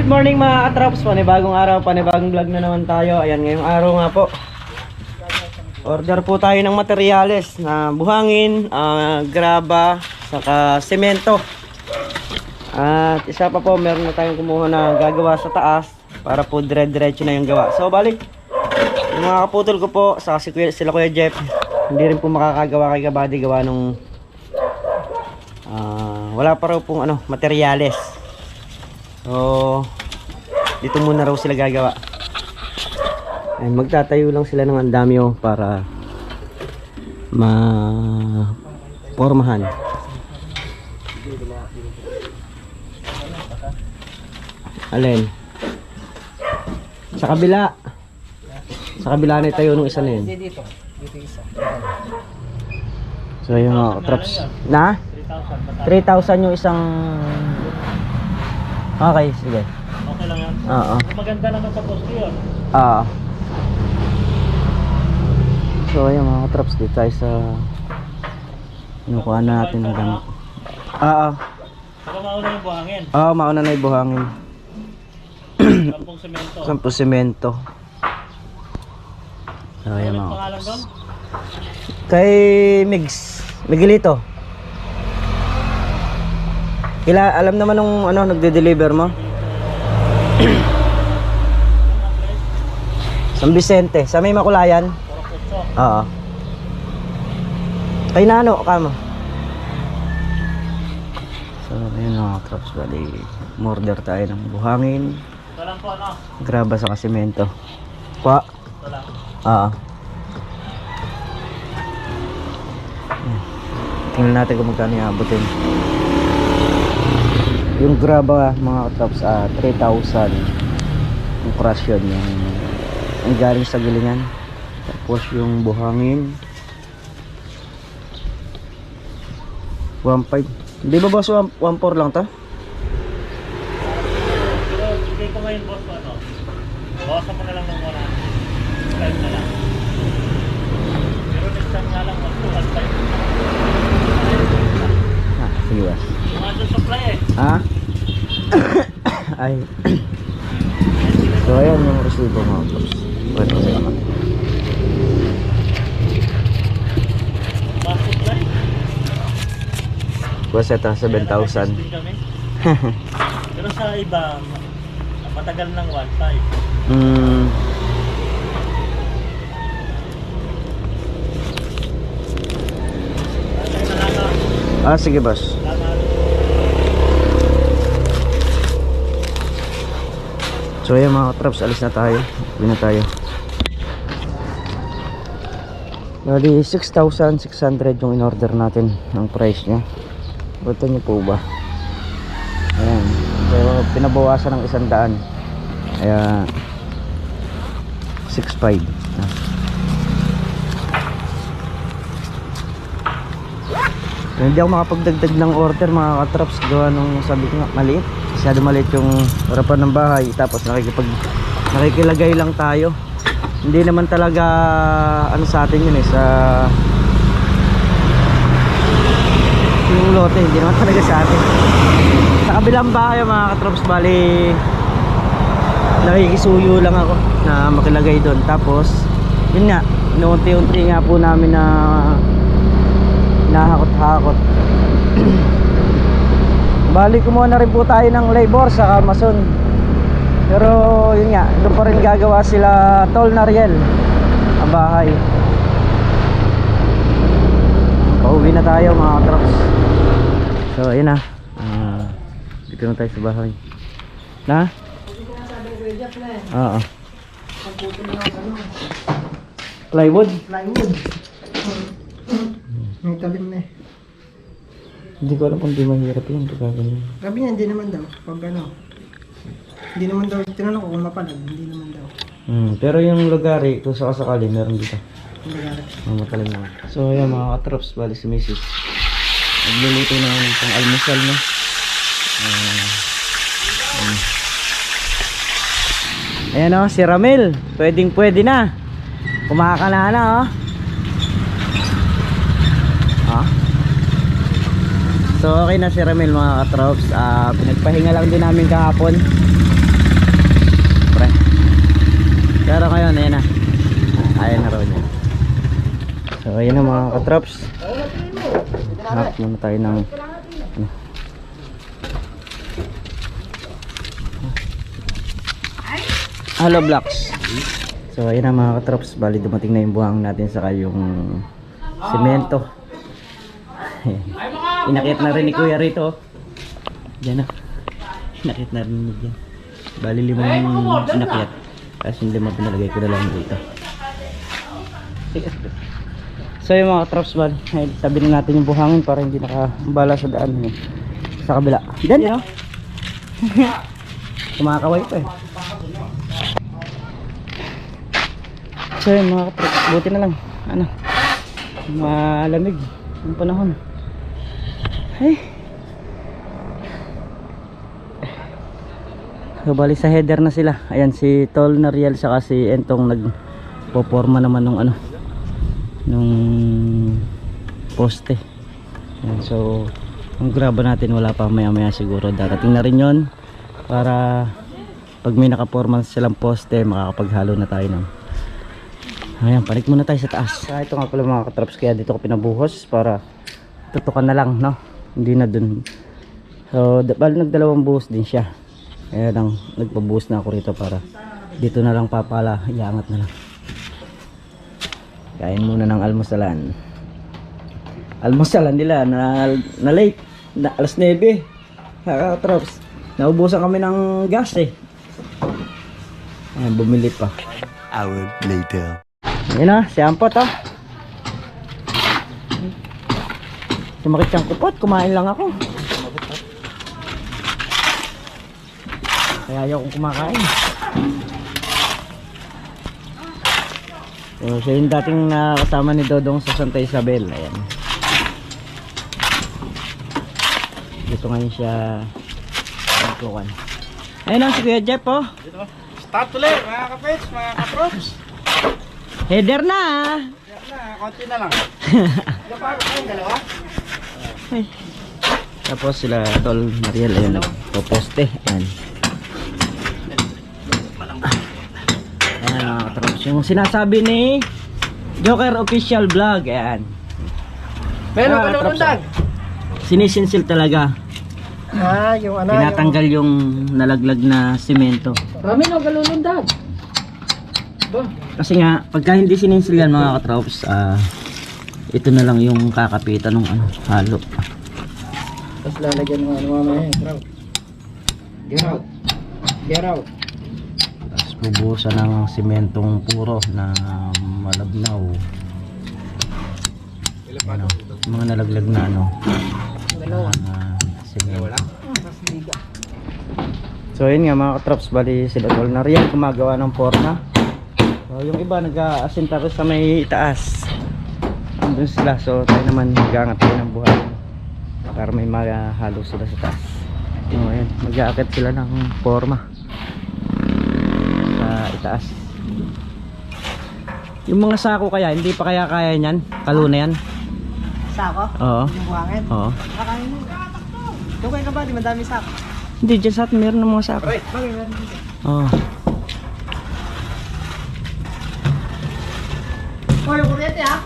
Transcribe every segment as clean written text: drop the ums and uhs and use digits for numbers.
Good morning mga katraps, panibagong araw, panibagong vlog na naman tayo. Ayan, ngayong araw nga po order po tayo ng materyales na buhangin, graba, saka semento. At isa pa po, meron na tayong kumuha na gagawa sa taas para po dire-diretso na yung gawa. So balik, yung mga kaputol ko po, saka sila Kuya Jeff, hindi rin po makakagawa kay Kabady gawa nung wala pa raw pong materyales. So dito muna raw sila gagawa. Ay, magtatayo lang sila ng andamyo para ma-pormahan. Alin? Sa kabila. Sa kabila na tayo nung isa na yun. Dito isa. So yung mga traps na 3,000 yung isang. Okay, sige. Okay lang yan. Oo. Maganda naman sa poste yun. Oo. So ayan mga traps, dito tayo sa inukuha natin ng gamit. Oo. Saka mauna yung buhangin. Oo, mauna na yung buhangin. 10 semento. 10 semento. So ayan Ano mga pangalan doon? kay Miguelito. Alam naman nung nagde-deliver mo? San Vicente, sa may Makulayan. Oo. Kay Nano, kamo. So, ayun mga traps, bali. Order tayo ng buhangin. Ito lang po Graba sa kasimento. Kwa? Ito lang. Oo. Tingnan natin kung magkano iabutin. Yung graba mga traps 3,000. Yung crush yun, yung galing sa gilingan. Tapos yung buhangin 1.5. Hindi ba boss 1.4 lang to? Pero bigay ko ngayon boss bawasan mo na lang ng 1.5 na lang. Pero next time nga lang 1.5. Sige boss. Yung ano supply Ha? Ay. So ayan yung resibo mga boss. Pwede salamat. Bus supply? Boss ito 7,000. Pero sa iba matagal ng 1.5. Sige boss. So ayan mga traps, alis na tayo. Uwi na tayo. Bali 6,600 yung in-order natin. Ang price nya. Buto nyo po ba? Ayan. So pinabawasan ng 100. Kaya 6,500. So, hindi ako makapagdagdag ng order mga katraps. Gawa nung sabi ko nga maliit. Masyado maliit yung harapan ng bahay. Tapos nakikilagay lang tayo. Hindi naman talaga sa atin yun sa yung lote. Hindi naman talaga sa atin. Sa kabilang bahay mga katraps, bali nakikisuyo lang ako na makilagay doon. Tapos yun nga, unti-unti nga po namin na nahakot-hakot. Bali kumuha na rin po tayo ng labor sa Mason. Pero yun nga, doon pa rin gagawa sila Tol Nariel ang bahay. Pauwi na tayo mga trucks. So ayun na, dito na tayo sa bahay. Na? Oo. Plywood? Plywood. May talim na eh. Hindi ko alam kung di mahirap yun. Sabi niya, hindi naman daw. Pag hindi naman daw. Tinanong ko kung mapalag, hindi naman daw. Pero yung lugari, kung sakasakali, meron dito. Hindi Matalim naman. So ayan mga katrops, bali si Mrs. Nagluluto na ng pang almusal no. Ayan o, si Ramil. Pwede na. Kumakana na o. So okay na si Ramil mga katrops. Pinagpahinga lang din namin kahapon. Pero ngayon, ayan na. Ayan na raw niya. So, ayan na mga katrops. Hanap muna tayo ng ano. Hollow blocks. So, ayan na mga katrops. Bali, dumating na yung buhang natin saka yung semento. Inakit na rin ni Kuya rito. Diyan na. Inakit na rin niya dyan. Bali, 5 yung inakit. Kasi yung 5 pinalagay ko na lang dito. So yung mga traps bali, tabi na natin yung buhangin para hindi nakabala sa daan sa kabila. Diyan yun. Kumakaway pa eh. So yung mga traps, buti na lang. Ano, malamig yung panahon. Ay. So bali sa header na sila. Ayan si Tol Nariel saka si Entong nagpoporma naman nung ano, nung poste. Ayan, so ang graba natin wala pa, maya maya siguro darating na rin yon para pag may nakaporma silang poste makakapaghalo na tayo ng. Ayan, panik muna tayo sa taas. Ito nga pala mga katraps, kaya dito ko pinabuhos para tutukan na lang, no? Hindi na dun. So bali nagdalawang buhos din siya. Kaya lang nagpabuhos na ako rito para dito na lang papala, iangat na lang. Kain muna ng almusalan. Almusalan nila na late na alas 9. Katrops, naubusan kami ng gas eh. Ayan, bumili pa. Hour later. Ayan na, si Ampot oh. Sumakit siyang kupot, kumain lang ako. Kaya ayaw kong kumakain. So, siya yung dating kasama ni Dodong sa Santa Isabel. Ayan. Dito ngayon siya nagkukan. Ayun na si Kuya Jeff oh. Start ulit mga kapits, mga kaprops. Header na ah. Konti na lang. Gaparo kayong dalawa? Ay. Tapos sila Tol Mariel ayun nagpo-poste. Ayan. Ayan mga katrops, yung sinasabi ni Joker Official Vlog. Ayan. Meron ka katrops, nundag? sinisinsil talaga. Yung ano. Tinatanggal yung nalaglag na semento. Rami no galulundag. Kasi nga pagka hindi sininsil yan mga katrops, ito na lang yung kakapitan ng ano, halo. Tapos lalagyan mo ano mamaya. Get out. Get out. Tapos bubuhusan ng sementong puro na malabnaw. Ano, mga nalaglag na ano. Semento. So yun nga mga katrops, bali sila Tol Nariel gumagawa ng forma. So yung iba nag-aasinta ko sa may itaas. Andun sila, so tayo naman mag-aangat tayo ng buhay para may mahalo sila sa taas. So ayan, mag-aakit sila ng forma sa itaas. Yung mga sako kaya, hindi pa kaya niyan? Kaluna yan? Sako? Oo. Yung buhangin? Oo. Kakain mo. Tukay ka ba? Di madami sako. Hindi, dyan sa atin meron ng mga sako. Bakit meron dito? Oo. Oh, yung kuryente ha?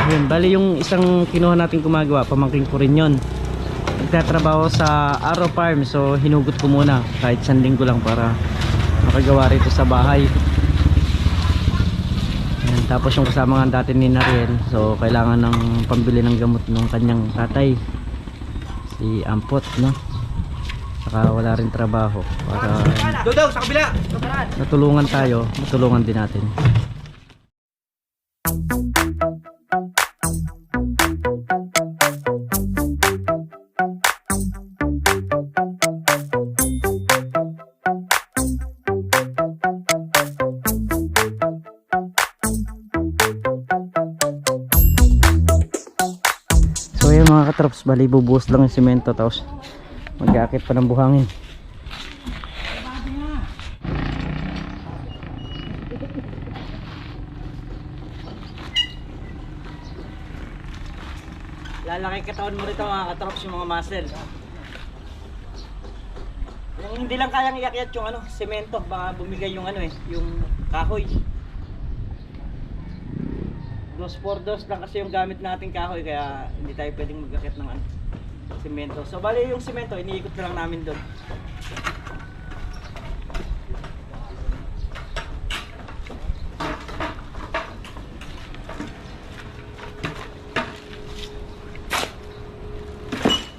Yun, bali yung isang kinuha natin gumagawa, pamangkin ko rin yun. Nagtatrabaho sa Arrow Farm, so hinugot ko muna kahit 1 linggo lang para makagawa rito sa bahay. Ayan, tapos yung kasama nga dati ni Nariel, so kailangan ng pambili ng gamot ng kanyang tatay, si Ampot, no? Saka wala rin trabaho para Dodong, sa kabila! natulungan tayo, matulungan din natin. So yun mga katrops, bali bubuhos lang yung semento tapos mag-aakit pa ng buhangin. Lalaki katawan mo rito mga katrops, yung mga muscle. Kung hindi lang kayang iakyat yung ano, semento, baka bumigay yung ano yung kahoy. 2x2 lang kasi yung gamit nating kahoy, kaya hindi tayo pwedeng mag-akyat ng ano, semento. So bali yung semento, iniikot na lang namin doon.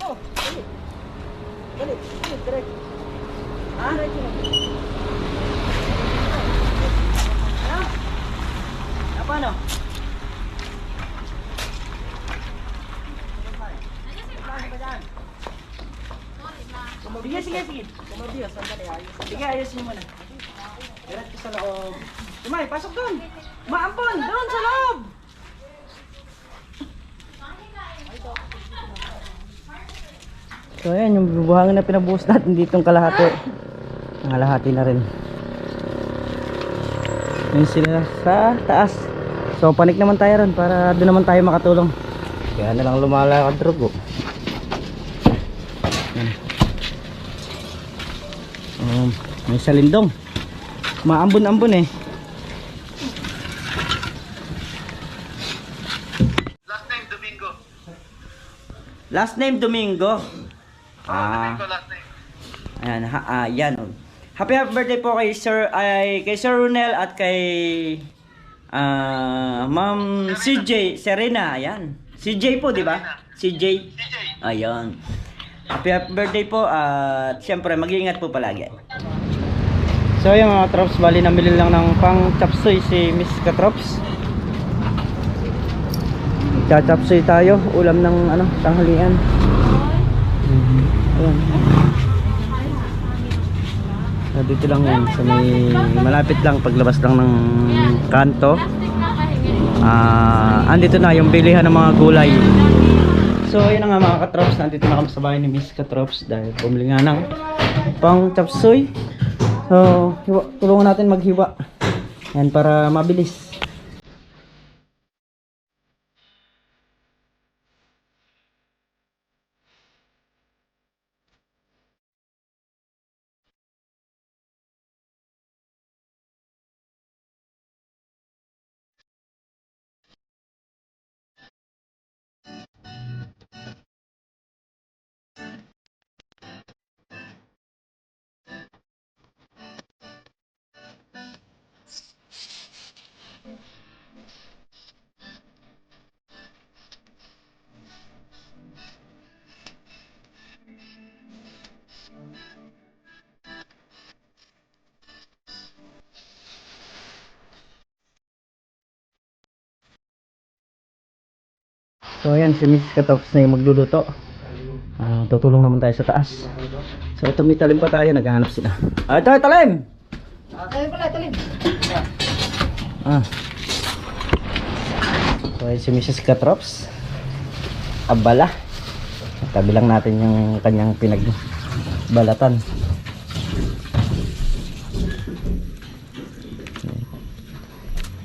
Oh, dali, direct. Ah, diretso na. Ano? Paano? Sige. Kumabiyos, sandali, ayos. Sige, ayusin mo na. Diretso sa loob. Tumay, pasok doon. Maampon, doon sa loob. So ayan, yung buhangin na pinabuhos natin ditong kalahati. Nangalahati na rin. Yun sila sa taas. So panik naman tayo ron para doon naman tayo makatulong. Kaya na lang lumalakad drogo. May salindong. Maambon-ambon eh. Last name Domingo. Domingo last name. Ayan, yan. Happy birthday po kay Sir Ronel at kay Ma'am CJ Serena. Ayan. CJ po, di ba? CJ. Ayan. Happy birthday po at siyempre mag-iingat po palagi. So yung mga trops, bali namili lang ng pang chapsuy si Miss Katrops. Chachapsuy tayo, ulam ng ano, tanghalian. Ayan. So, dito lang yan, sa may malapit lang, paglabas lang ng kanto. Andito na yung bilihan ng mga gulay. So ayun na nga mga katrops, nandito na kami sa bahay ni Miss Katrops dahil bumili nga ng pang chapsuy. So tulungan natin maghiwa yan para mabilis. So ayan, si Miss Katrops na yung magluluto. Tutulong naman tayo sa taas. So ito may talim pa tayo, naghahanap sila. Ito ay talim! Talim! So ayan si Mrs. Katrops. Abala. Tabi lang natin yung kanyang pinagbalatan.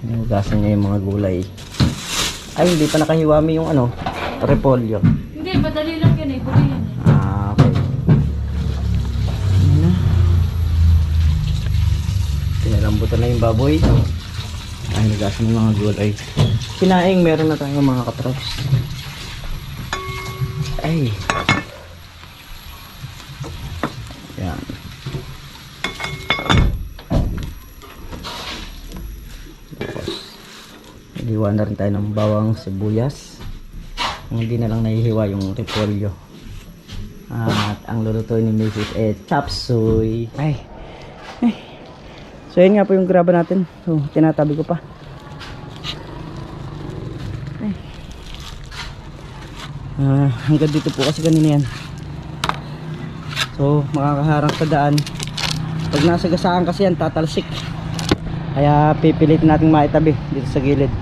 Hinugasan niya yung mga gulay. Ay, hindi pa nakahiwami yung ano, repolyo. Hindi, madali lang yan eh. Huli yan eh. Okay. Pinalambutan na yung baboy. Ay, nagasan ng mga gulay. Sinaing, meron na tayong mga katrops. Ay. Yan. Hiwa na rin tayo ng bawang sibuyas. Kung hindi na lang nahihiwa yung repolyo. At ang lulutuin ni Mrs. chapsuy. Ay. So yun nga po yung graba natin. So tinatabi ko pa. Ay. Hanggang dito po kasi kanina yan. So makakaharang sa daan. Pag nasa gasaan kasi yan, tatalsik. Kaya pipilitin natin maitabi dito sa gilid.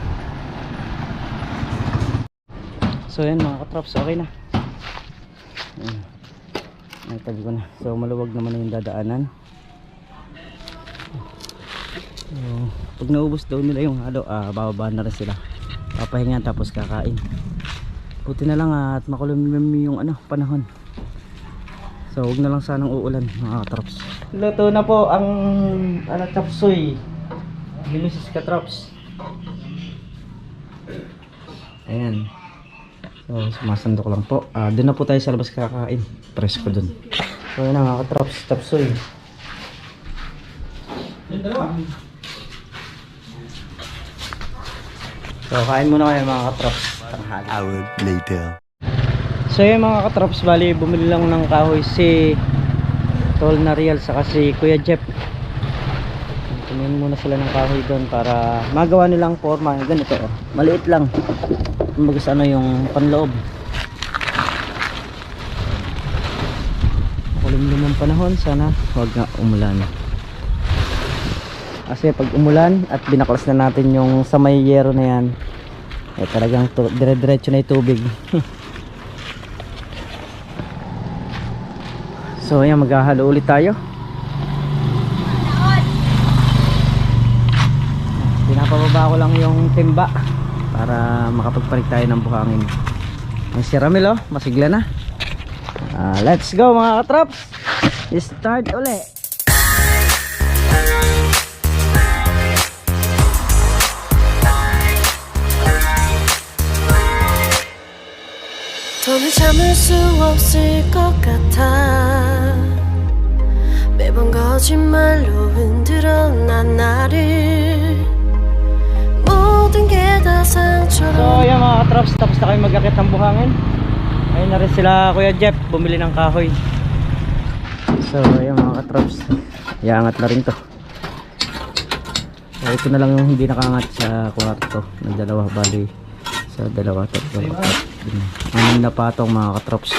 So yan mga katrops, okay na. Naitabi ko na. So maluwag naman na yung dadaanan. So, pag naubos daw nila yung halo, bababa na rin sila. Papahinga tapos kakain. Buti na lang at makulimlim yung ano, panahon. So huwag na lang sanang uulan mga katrops. Luto na po ang chapsuy. Bilisis katrops. Ayan. So sumasandok lang po. Doon na po tayo sa labas kakain. Presko dun. So yun na mga katrops, chapsuy. So kain muna kayo mga katrops. Tanghali. Hour later. So yun mga katrops, bali bumili lang ng kahoy si Tol Nariel saka si Kuya Jeff. Tingin muna sila ng kahoy doon para magawa nilang forma. Ganito oh. Maliit lang. Kumbaga sa ano yung panloob. Kulimlim ang panahon, sana huwag na umulan. Kasi pag umulan at binaklas na natin yung sa may yero na yan, eh talagang dire-diretso na yung tubig. So ayan, maghahalo ulit tayo. Pinapababa ko lang yung timba para makapagparik tayo ng buhangin. Ang si Ramil oh, masigla na. Let's go mga katrops. Start uli. 더는 참을 수 없을 것 같아 매번 거짓말로 흔들어 난 나를 모든 게 다 So 상처럼 ayan mga katrops, tapos na kayo mag-akit ng buhangin. Ayun na rin sila Kuya Jeff, bumili ng kahoy. So ayan mga katrops, iangat na rin to. So ito na lang yung hindi nakaangat sa kwarto ng dalawa, bali sa dalawa, tatlo, anim na patong mga katrops.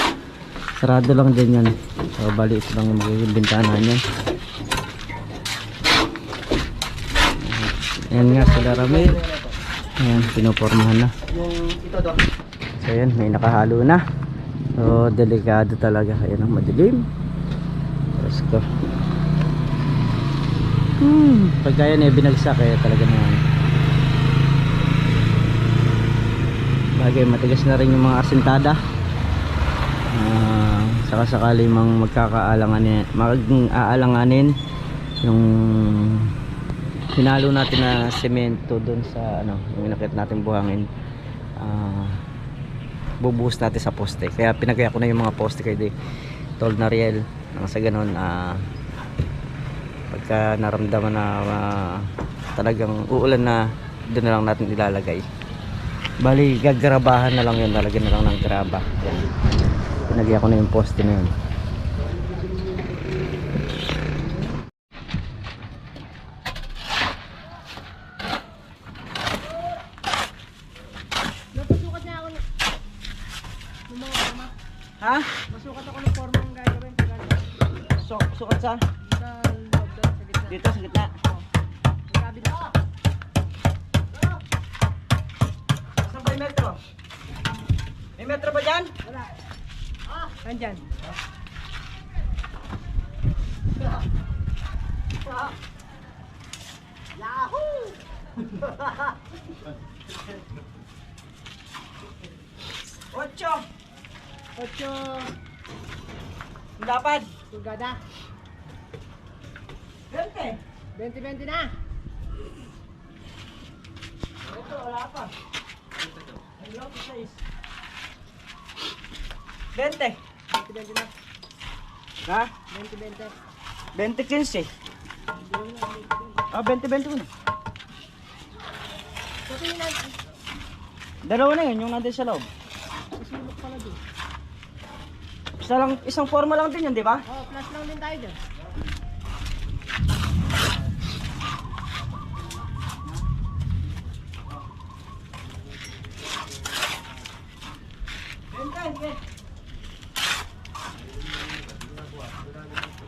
Sarado lang din yan. So bali ito lang yung magiging bintana niyan. Ayan nga sila Ramil. Ayan, pinupormahan na. So ayan, may nakahalo na. So delikado talaga. Ayan ang madilim. Let's go. Pagka yan binagsak eh talaga naman. Bagay matigas na rin yung mga asintada. Saka sakali mang mag-aalanganin yung hinalo natin na semento doon sa ano, yung inakit natin buhangin. Bubuhos natin sa poste. Kaya pinagaya ko na yung mga poste kay Tol Nariel. Nang sa ganun pagka naramdaman na talagang uulan na, doon na lang natin ilalagay. Bali gagrabahan na lang yun, lalagyan na lang ng graba. Yan. Pinagaya ko na yung poste na yun. Ha? Masukat ako ng forma ng gagawin. Sukat sa? Dito sa gitna. Saan ba yung metro? May metro ba dyan? Wala. Nandyan. Yahoo! Ocho! 8 Dapat! Tugada. 20! 20-20 na. Ito, wala pa. Ayun, 6. 20! 20-20 na. Ha? 20-20. 20-15. 20-21. So, tingin na. Dalawa na yun, yung nandun sa loob. Isulok pala doon. Isang forma lang din yun, di ba? Oh, plus lang din tayo dyan.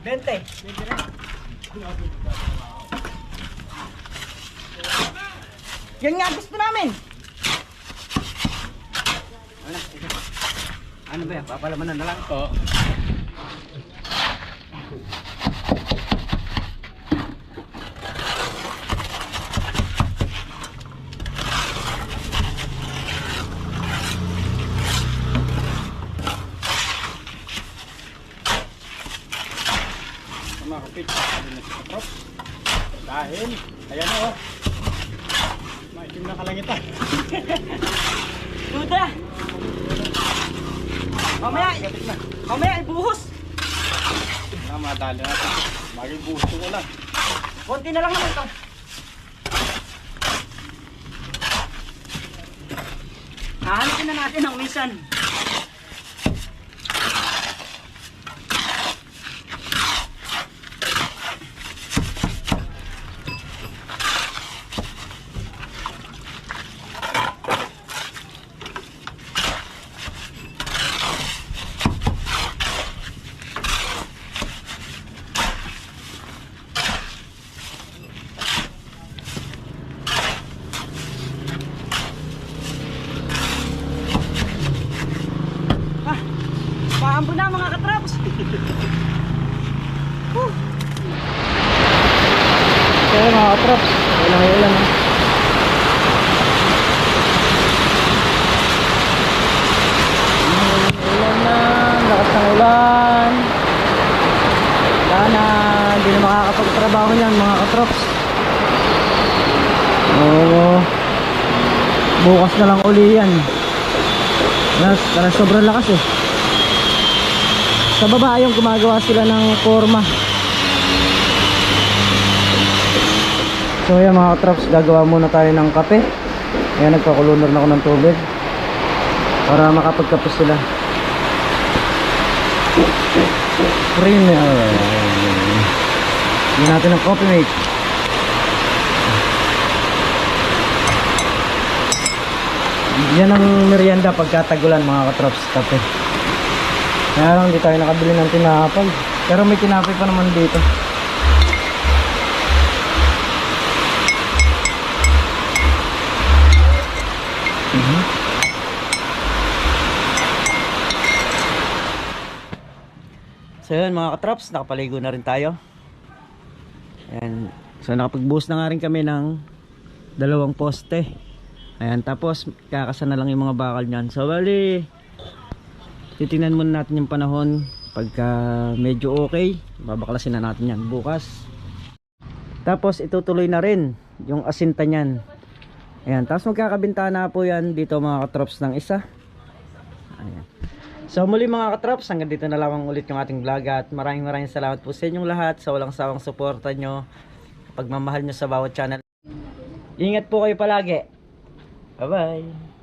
Bente. Yan nga gusto namin. Ano ba yan? Papalamanan na lang? Oo. mga kapit. Dahil, ayan o. Maitim na kalangitan. Duda! Mamaya ibuhos! Madali natin. Maging gusto ko lang. Konti na lang naman ito. Hahanapin na natin ang minsan. Paambo na mga katraps. Kaya mga katraps, wala kayo ulan. Ulan na, lakas ng ulan. Sana hindi na makakapagtrabaho niyan mga katraps. Oo, bukas na lang uli yan. Karena sobrang lakas eh. Sa baba yung gumagawa sila ng forma. So yan mga katraps, gagawa muna tayo ng kape. Ayan, nagpakulunor na ako ng tubig para makapagkape sila. Premier. Hindi natin ng coffee mate. Yan ang merienda pagkatagulan mga katraps, kape. Kaya lang hindi tayo nakabili ng tinapay. Pero may tinapay pa naman dito. So yun mga katraps, nakapaligo na rin tayo. Ayan. So nakapagbuhos na nga rin kami ng 2 poste. Ayan, tapos kakasa na lang yung mga bakal nyan. So bali, titingnan muna natin yung panahon. Pagka medyo okay, babaklasin na natin yan bukas. Tapos itutuloy na rin yung asinta nyan. Ayan, tapos magkakabinta na po yan dito mga katrops ng isa. Ayan. So muli mga katrops, hanggang dito na lamang ulit yung ating vlog. At maraming salamat po sa inyong lahat sa walang sawang suporta nyo, pagmamahal nyo sa bawat channel. Ingat po kayo palagi. Bye bye.